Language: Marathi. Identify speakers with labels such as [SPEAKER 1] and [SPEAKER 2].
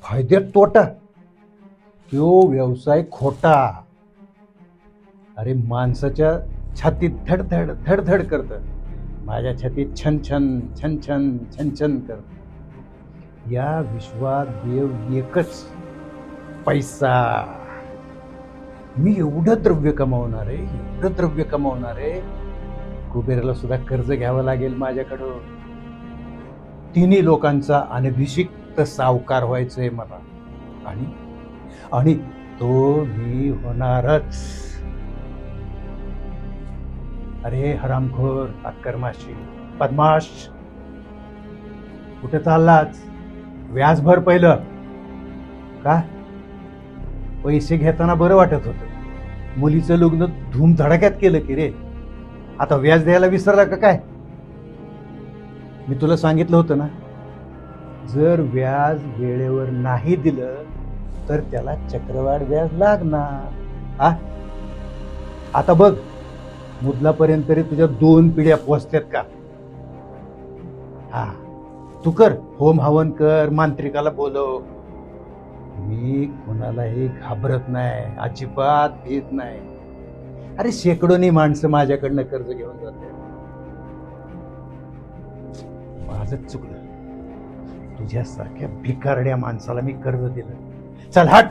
[SPEAKER 1] फायद्यात तोटा, तो व्यवसाय खोटा. अरे माणसाच्या छातीत धडधड धडधड करत, माझ्या छातीत छन छन छन छन छन छन करत. या विश्वात देव एकच, पैसा. मी एवढं द्रव्य कमावणार आहे, एवढं द्रव्य कमावणार आहे, कुबेराला सुद्धा कर्ज घ्यावं लागेल माझ्याकडं. तिन्ही लोकांचा अनभिषिक्त सावकार व्हायचंय मला. आणि आणि तो मी होणारच. अरे हरामखोर, अक्करमाशी, बदमाश, कुठे चाललाच? व्याज भर पहिलं. का? पैसे घेताना बरं वाटत होतं, मुलीचं लग्न धूमधडाक्यात केलं की रे. आता व्याज द्यायला विसरला का काय? मी तुला सांगितलं होतं ना, जर व्याज वेळेवर नाही दिलं तर त्याला चक्रवाढ व्याज लागणार. हा, आता बघ, मुदलापर्यंत तरी तुझ्या 2 पिढ्या पोचतात का? हा, तू कर, होम हवन कर, मांत्रिकाला बोलव. मी कोणालाही घाबरत नाही, अजिबात भीत नाही. अरे शेकडोनी माणसं माझ्याकडनं कर्ज घेऊन जाते. माझंच चुकलं, तुझ्यासारख्या भिकारड्या माणसाला मी कर्ज दिलं. चल हट.